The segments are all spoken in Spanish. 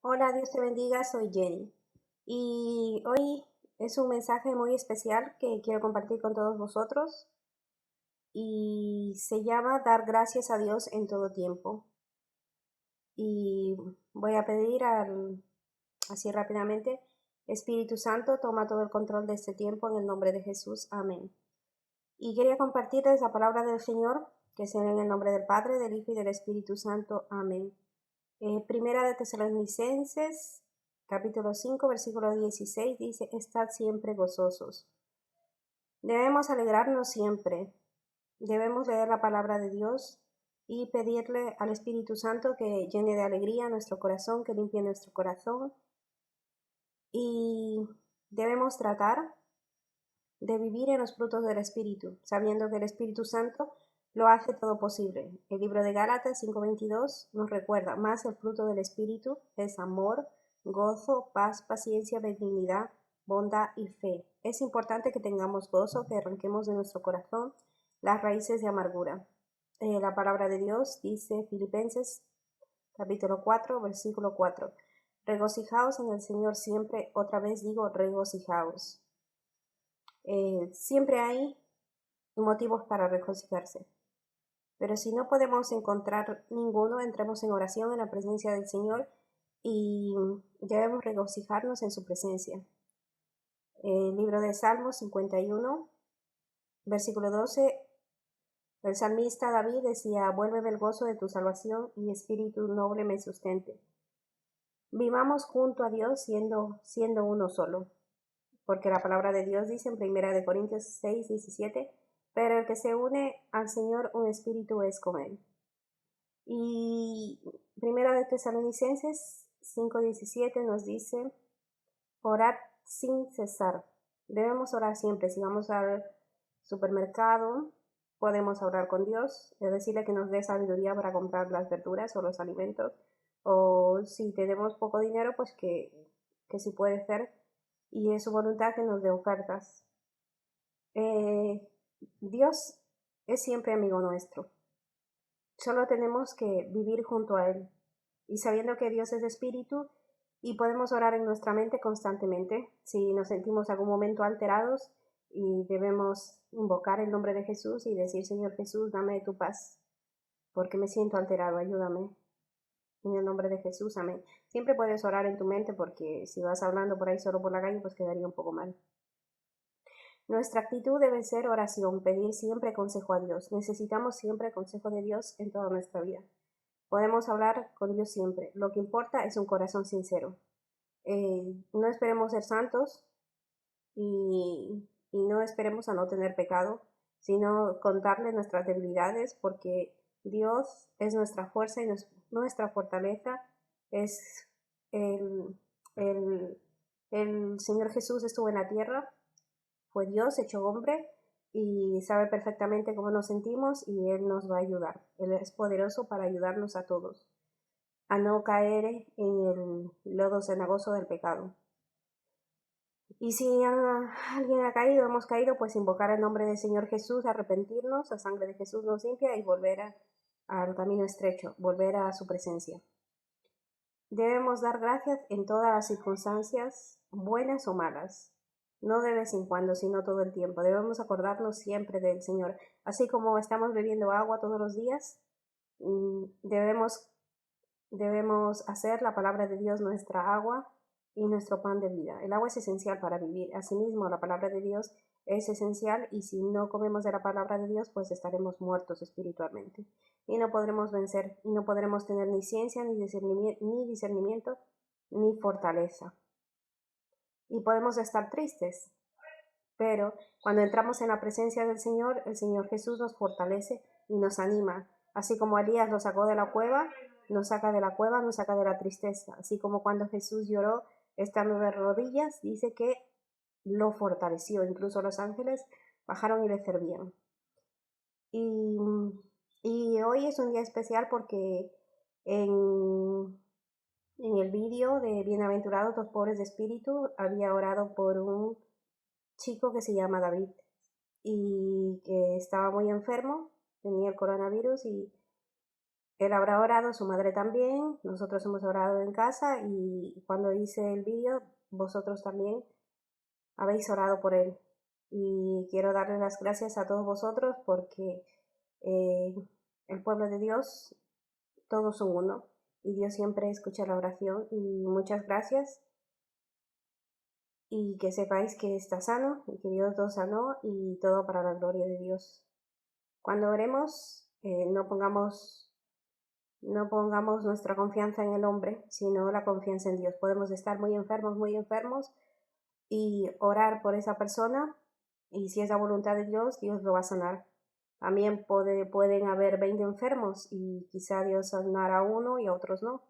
Hola, Dios te bendiga, soy Jenny. Y hoy es un mensaje muy especial que quiero compartir con todos vosotros y se llama Dar gracias a Dios en todo tiempo. Y voy a pedir así rápidamente, Espíritu Santo, toma todo el control de este tiempo en el nombre de Jesús. Amén. Y quería compartirles la palabra del Señor, que sea en el nombre del Padre, del Hijo y del Espíritu Santo. Amén. Primera de Tesalonicenses, capítulo 5, versículo 16, dice, estad siempre gozosos. Debemos alegrarnos siempre. Debemos leer la palabra de Dios y pedirle al Espíritu Santo que llene de alegría nuestro corazón, que limpie nuestro corazón. Y debemos tratar de vivir en los frutos del Espíritu, sabiendo que el Espíritu Santo lo hace todo posible. El libro de Gálatas 5:22 nos recuerda, más el fruto del Espíritu es amor, gozo, paz, paciencia, benignidad, bondad y fe. Es importante que tengamos gozo, que arranquemos de nuestro corazón las raíces de amargura. La palabra de Dios dice, Filipenses capítulo 4, versículo 4, regocijaos en el Señor siempre, otra vez digo, regocijaos. Siempre hay motivos para regocijarse. Pero si no podemos encontrar ninguno, entremos en oración en la presencia del Señor y debemos regocijarnos en su presencia. El libro de Salmos 51, versículo 12, el salmista David decía, vuélveme el gozo de tu salvación y espíritu noble me sustente. Vivamos junto a Dios siendo uno solo, porque la palabra de Dios dice en 1 Corintios 6, 17, pero el que se une al Señor, un espíritu es con él. Y Primera de Tesalonicenses 5:17 nos dice, orad sin cesar. Debemos orar siempre. Si vamos al supermercado, podemos orar con Dios, es decirle que nos dé sabiduría para comprar las verduras o los alimentos. O si tenemos poco dinero, pues que sí puede ser. Y es su voluntad que nos dé ofertas. Dios es siempre amigo nuestro. Solo tenemos que vivir junto a Él y sabiendo que Dios es espíritu y podemos orar en nuestra mente constantemente. Si nos sentimos algún momento alterados y debemos invocar el nombre de Jesús y decir, Señor Jesús, dame tu paz, porque me siento alterado, ayúdame. En el nombre de Jesús, amén. Siempre puedes orar en tu mente porque si vas hablando por ahí solo por la calle, pues quedaría un poco mal. Nuestra actitud debe ser oración, pedir siempre consejo a Dios. Necesitamos siempre el consejo de Dios en toda nuestra vida. Podemos hablar con Dios siempre. Lo que importa es un corazón sincero. No esperemos ser santos y no esperemos a no tener pecado, sino contarle nuestras debilidades, porque Dios es nuestra fuerza y nuestra fortaleza. Es el, el, el Señor Jesús estuvo en la tierra, fue Dios hecho hombre y sabe perfectamente cómo nos sentimos y Él nos va a ayudar. Él es poderoso para ayudarnos a todos a no caer en el lodo cenagoso del pecado. Y si alguien ha caído, hemos caído, pues invocar el nombre del Señor Jesús, arrepentirnos, la sangre de Jesús nos limpia y volver al camino estrecho, volver a su presencia. Debemos dar gracias en todas las circunstancias, buenas o malas, no de vez en cuando, sino todo el tiempo. Debemos acordarnos siempre del Señor. Así como estamos bebiendo agua todos los días, debemos hacer la palabra de Dios nuestra agua y nuestro pan de vida. El agua es esencial para vivir. Asimismo, la palabra de Dios es esencial y si no comemos de la palabra de Dios, pues estaremos muertos espiritualmente. Y no podremos vencer, y no podremos tener ni ciencia, ni discernimiento, ni fortaleza. Y podemos estar tristes, pero cuando entramos en la presencia del Señor, el Señor Jesús nos fortalece y nos anima. Así como Elías lo sacó de la cueva, nos saca de la cueva, nos saca de la tristeza. Así como cuando Jesús lloró estando de rodillas, dice que lo fortaleció. Incluso los ángeles bajaron y le servían. Y, y hoy es un día especial porque en el vídeo de Bienaventurados los pobres de espíritu había orado por un chico que se llama David y que estaba muy enfermo, tenía el coronavirus él habrá orado, su madre también, nosotros hemos orado en casa y cuando hice el vídeo, vosotros también habéis orado por él. Y quiero darle las gracias a todos vosotros porque eh, el pueblo de Dios, todos son uno y Dios siempre escucha la oración y muchas gracias y que sepáis que está sano y que Dios lo sanó y todo para la gloria de Dios. Cuando oremos, no pongamos nuestra confianza en el hombre, sino la confianza en Dios. Podemos estar muy enfermos y orar por esa persona y si es la voluntad de Dios, Dios lo va a sanar. También pueden haber 20 enfermos y quizá Dios sanará a uno y a otros no.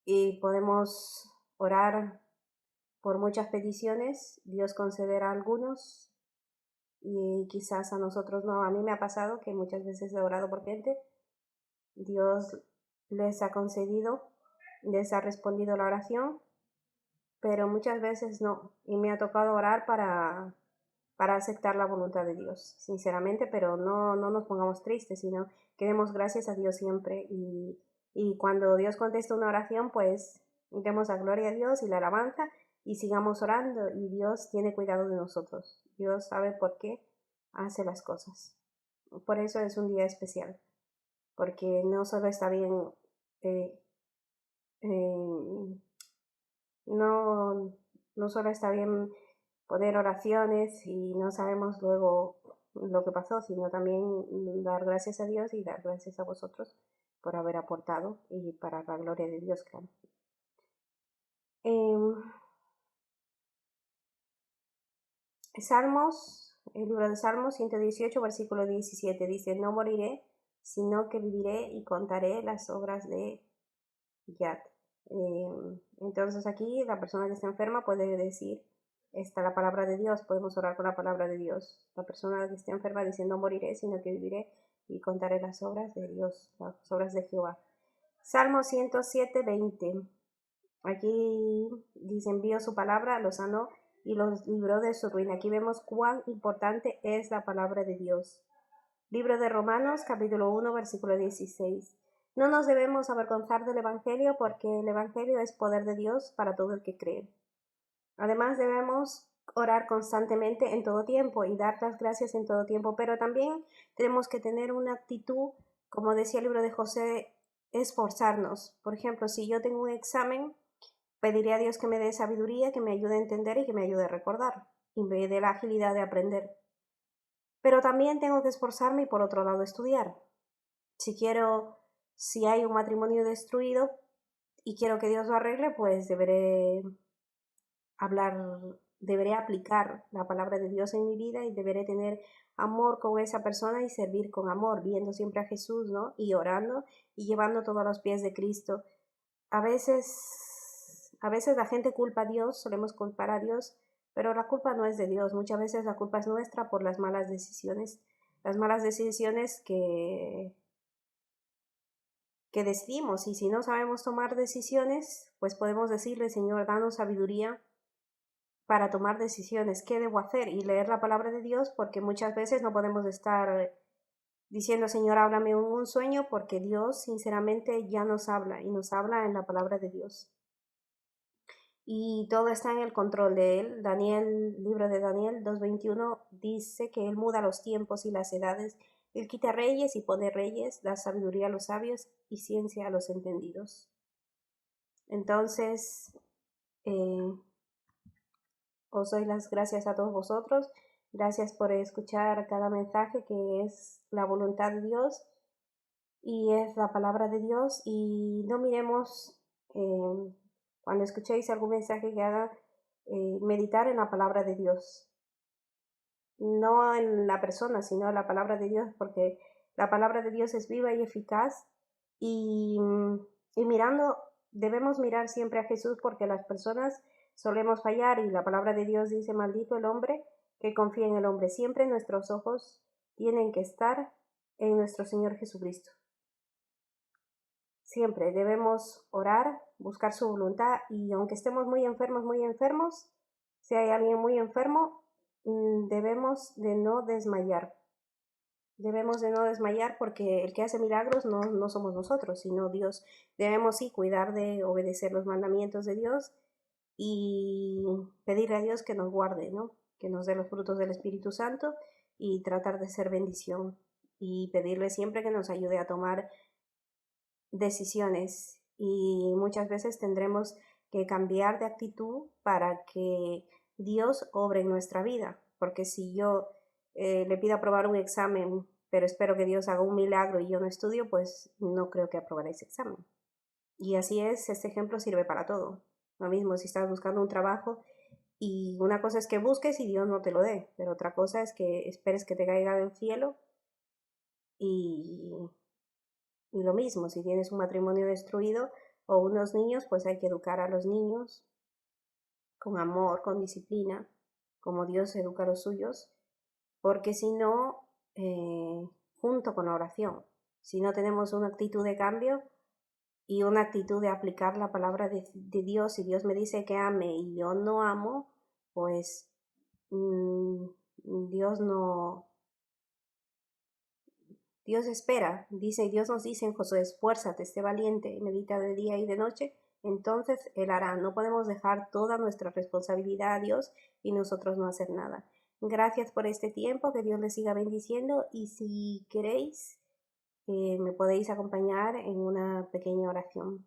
Y podemos orar por muchas peticiones, Dios concederá a algunos y quizás a nosotros no. A mí me ha pasado que muchas veces he orado por gente, Dios les ha concedido, les ha respondido la oración, pero muchas veces no. Y me ha tocado orar para aceptar la voluntad de Dios, sinceramente, pero no nos pongamos tristes, sino que demos gracias a Dios siempre. Y cuando Dios contesta una oración, pues demos la gloria a Dios y la alabanza y sigamos orando. Y Dios tiene cuidado de nosotros. Dios sabe por qué hace las cosas. Por eso es un día especial, porque no solo está bien, eh, eh, no solo está bien poner oraciones y no sabemos luego lo que pasó, sino también dar gracias a Dios y dar gracias a vosotros por haber aportado y para la gloria de Dios, claro. Salmos, el libro de Salmos 118, versículo 17, dice, no moriré, sino que viviré y contaré las obras de Yad. Entonces aquí la persona que está enferma puede decir, está la palabra de Dios, podemos orar con la palabra de Dios. La persona que está enferma dice, no moriré, sino que viviré y contaré las obras de Dios, las obras de Jehová. Salmo 107, 20. Aquí dice, envió su palabra, los sanó y los libró de su ruina. Aquí vemos cuán importante es la palabra de Dios. Libro de Romanos, capítulo 1, versículo 16. No nos debemos avergonzar del Evangelio porque el Evangelio es poder de Dios para todo el que cree. Además debemos orar constantemente en todo tiempo y dar las gracias en todo tiempo, pero también tenemos que tener una actitud, como decía el libro de José, esforzarnos. Por ejemplo, si yo tengo un examen, pediré a Dios que me dé sabiduría, que me ayude a entender y que me ayude a recordar, y me dé la agilidad de aprender. Pero también tengo que esforzarme y por otro lado estudiar. Si hay un matrimonio destruido y quiero que Dios lo arregle, pues deberé aplicar la palabra de Dios en mi vida y deberé tener amor con esa persona y servir con amor, viendo siempre a Jesús, ¿no? Y orando y llevando todo a los pies de Cristo. A veces la gente culpa a Dios, solemos culpar a Dios, pero la culpa no es de Dios. Muchas veces la culpa es nuestra por las malas decisiones que decidimos. Y si no sabemos tomar decisiones, pues podemos decirle, Señor, danos sabiduría para tomar decisiones, qué debo hacer y leer la palabra de Dios, porque muchas veces no podemos estar diciendo, Señor, háblame un sueño, porque Dios sinceramente ya nos habla y nos habla en la palabra de Dios. Y todo está en el control de Él. Libro de Daniel 2:21 dice que Él muda los tiempos y las edades. Él quita reyes y pone reyes, da sabiduría a los sabios y ciencia a los entendidos. Entonces, os doy las gracias a todos vosotros. Gracias por escuchar cada mensaje que es la voluntad de Dios y es la palabra de Dios. Y no miremos, cuando escuchéis algún mensaje que haga, meditar en la palabra de Dios. No en la persona, sino en la palabra de Dios, porque la palabra de Dios es viva y eficaz. Y debemos mirar siempre a Jesús porque las personas solemos fallar y la palabra de Dios dice, maldito el hombre que confía en el hombre. Siempre nuestros ojos tienen que estar en nuestro Señor Jesucristo. Siempre debemos orar, buscar su voluntad y aunque estemos muy enfermos, si hay alguien muy enfermo, debemos de no desmayar. Debemos de no desmayar porque el que hace milagros no somos nosotros, sino Dios. Debemos sí cuidar de obedecer los mandamientos de Dios y pedirle a Dios que nos guarde, ¿no? Que nos dé los frutos del Espíritu Santo y tratar de ser bendición y pedirle siempre que nos ayude a tomar decisiones y muchas veces tendremos que cambiar de actitud para que Dios obre en nuestra vida, porque si yo le pido aprobar un examen, pero espero que Dios haga un milagro y yo no estudio, pues no creo que aprobaré ese examen. Y así es, este ejemplo sirve para todo. Lo mismo si estás buscando un trabajo y una cosa es que busques y Dios no te lo dé, pero otra cosa es que esperes que te caiga del cielo y lo mismo, si tienes un matrimonio destruido o unos niños, pues hay que educar a los niños con amor, con disciplina, como Dios educa a los suyos, porque si no, junto con la oración, si no tenemos una actitud de cambio y una actitud de aplicar la palabra de Dios, y Dios me dice que ame y yo no amo, pues Dios no, Dios espera, Dios nos dice en Josué, esfuérzate, esté valiente y medita de día y de noche, entonces Él hará. No podemos dejar toda nuestra responsabilidad a Dios y nosotros no hacer nada. Gracias por este tiempo, que Dios les siga bendiciendo y si queréis, me podéis acompañar en una pequeña oración.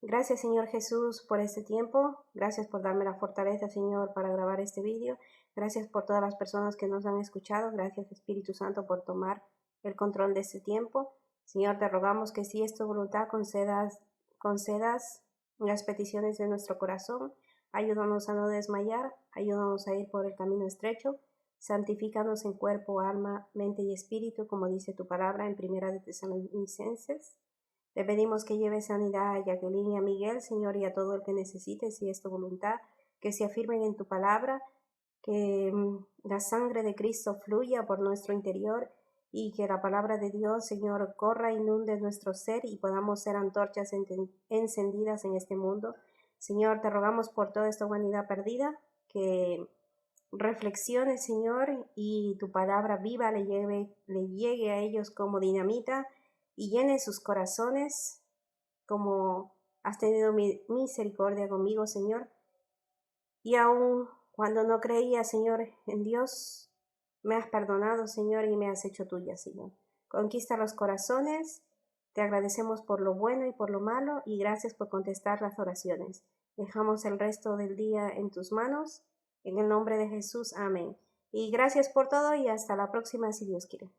Gracias, Señor Jesús, por este tiempo. Gracias por darme la fortaleza, Señor, para grabar este vídeo. Gracias por todas las personas que nos han escuchado. Gracias, Espíritu Santo, por tomar el control de este tiempo. Señor, te rogamos que si es tu voluntad, concedas las peticiones de nuestro corazón. Ayúdanos a no desmayar. Ayúdanos a ir por el camino estrecho. Santifícanos en cuerpo, alma, mente y espíritu, como dice tu palabra en Primera de Tesalonicenses. Te pedimos que lleves sanidad a Jacqueline y a Miguel, Señor, y a todo el que necesite, si es tu voluntad, que se afirmen en tu palabra, que la sangre de Cristo fluya por nuestro interior y que la palabra de Dios, Señor, corra, inunde nuestro ser y podamos ser antorchas encendidas en este mundo. Señor, te rogamos por toda esta humanidad perdida, que reflexione, Señor, y tu palabra viva le llegue a ellos como dinamita y llene sus corazones como has tenido misericordia conmigo, Señor. Y aun cuando no creía, Señor, en Dios, me has perdonado, Señor, y me has hecho tuya, Señor. Conquista los corazones. Te agradecemos por lo bueno y por lo malo y gracias por contestar las oraciones. Dejamos el resto del día en tus manos. En el nombre de Jesús, amén. Y gracias por todo y hasta la próxima si Dios quiere.